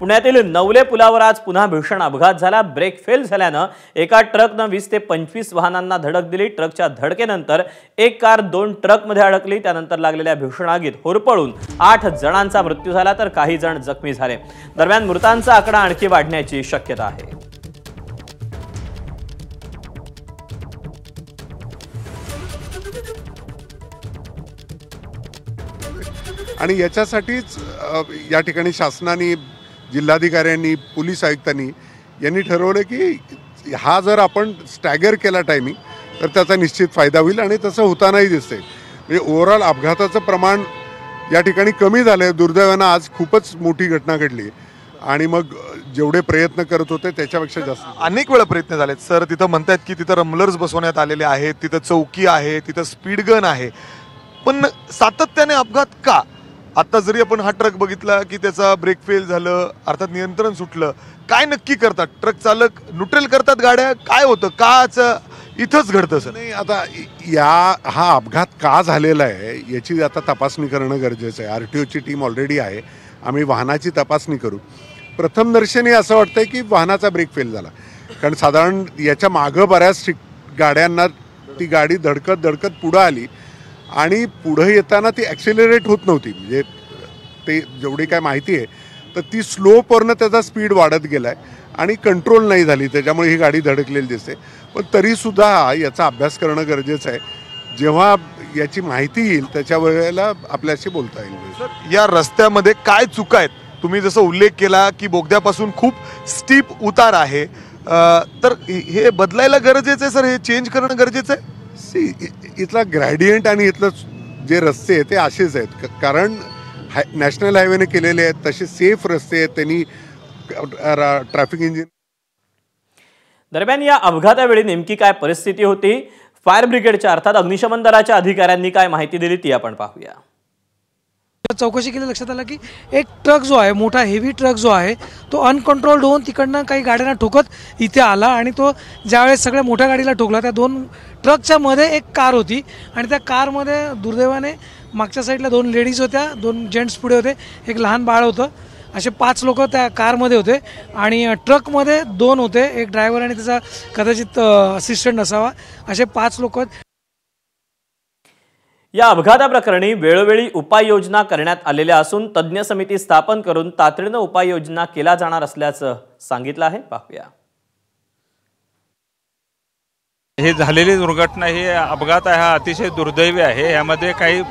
पुण्यातील नवले पुलावर आज पुन्हा भीषण अपघात झाला। ब्रेक फेल झाल्यानं एका ट्रकनं 20 ते 25 वाहनांना धडक दिली। ट्रकच्या धडकेनंतर एक कार 2 ट्रकमध्ये अडकली। त्यानंतर लागलेल्या भीषण आगीत होरपळून 8 जणांचा मृत्यू झाला तर काही जण जखमी झाले। दरम्यान मृतांचा आकडा आणखी वाढण्याची शक्यता आहे। आणि याच्यासाठीच या ठिकाणी शासनाने, जिल्हाधिकाऱ्यांनी, पोलीस आयुक्तांनी यांनी ठरवलं की हा जर आपण स्टॅगर केला टायमिंग तर त्याचा निश्चित फायदा होईल आणि तसं होतानाही दिसतंय। म्हणजे ओव्हरऑल अपघाताचं प्रमाण या ठिकाणी कमी झालंय। दुर्दैवानं आज खूपच मोठी घटना घडली आणि मग जेवढे प्रयत्न करत होते त्याच्यापेक्षा जास्त अनेक वेळा प्रयत्न झालेत सर। तिथं म्हणतात की तिथं रमलर्स बसवण्यात आलेले आहेत, तिथं चौकी आहे, तिथं स्पीड गन आहे, पण सातत्याने अपघात का? आता जरी आपण हा ट्रक बघितला की त्याचा ब्रेक फेल झालं, अर्थात नियंत्रण सुटलं, काय नक्की करतात ट्रक चालक? न्यूट्रल करतात गाड्या? काय होतं? काच इथंच घडतं सर? नाही, आता हा अपघात का झालेला आहे याची आता तपासणी करणं गरजेचं आहे। RTOची टीम ऑलरेडी आहे, आम्ही वाहनाची तपासणी करू। प्रथमदर्शनी असं वाटतंय की वाहनाचा ब्रेक फेल झाला, कारण साधारण याच्या मागं बऱ्याच गाड्यांना ती गाडी धडकत पुढं आली आणि पुढे येताना ती ॲक्सिलरेट होत नव्हती। म्हणजे ते जेवढी काय माहिती आहे तर ती स्लोपवरनं त्याचा स्पीड वाढत गेलाय आणि कंट्रोल नाही झाली, त्याच्यामुळे ही गाडी धडकलेली दिसते। पण तरीसुद्धा याचा अभ्यास करणं गरजेचं आहे। जेव्हा याची माहिती येईल त्याच्या वेळेला आपल्याशी बोलता येईल। सर, या रस्त्यामध्ये काय चुका आहेत? तुम्ही जसं उल्लेख केला की बोगद्यापासून खूप स्टीप उतार आहे, तर हे बदलायला गरजेचं आहे सर, हे चेंज करणं गरजेचं आहे। इथला ग्रॅडियंट आणि इथलं जे रस्ते आहेत ते असेच आहेत, कारण नॅशनल हायवेने केलेले आहेत, तसे सेफ रस्ते आहेत, त्यांनी ट्रॅफिक इंजिन। दरम्यान या अपघातावेळी नेमकी काय परिस्थिती होती, फायर ब्रिगेडच्या अर्थात अग्निशमन दलाच्या अधिकाऱ्यांनी काय माहिती दिली ती आपण पाहूया। चौकशी केली, लक्षात आलं की एक ट्रक जो आहे, मोठा हेवी ट्रक जो आहे, तो अनकंट्रोल्ड होऊन तिकडनं काही गाड्यांना ठोकत इथे आला आणि तो ज्यावेळेस सगळ्या मोठ्या गाडीला ठोकला, त्या 2 ट्रकच्या मध्ये एक कार होती आणि त्या कारमध्ये दुर्दैवाने मागच्या साईडला 2 लेडीज होत्या, 2 जेंट्स पुढे होते, एक लहान बाळ होतं, असे 5 लोक त्या कारमध्ये होते आणि ट्रकमध्ये 2 होते, एक ड्रायव्हर आणि त्याचा कदाचित असिस्टंट असावा, असे 5 लोक। या अपघाताप्रकरणी वेळोवेळी उपाययोजना करण्यात आलेल्या असून तज्ञ समिती स्थापन करून तातडीनं उपाययोजना केला जाणार असल्याचं सांगितलं आहे। पाहूया। हे झालेली दुर्घटना, ही अपघात आहे, हा अतिशय दुर्दैवी आहे। यामध्ये काही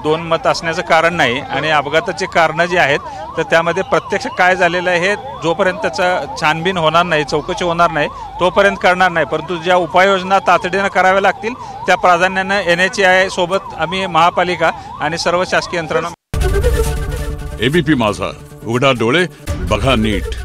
2 मत असण्याचं कारण नाही आणि अपघाताची कारणं जी आहेत तर त्यामध्ये प्रत्यक्ष काय झालेलं आहे हे जोपर्यंत त्याचं छानबीन होणार नाही, चौकशी होणार नाही, तोपर्यंत करणार नाही। परंतु ज्या उपाययोजना तातडीनं कराव्या लागतील त्या प्राधान्यानं NHAI सोबत आम्ही महापालिका आणि सर्व शासकीय यंत्रणा। ABP माझा, उघडा डोळे बघा नीट।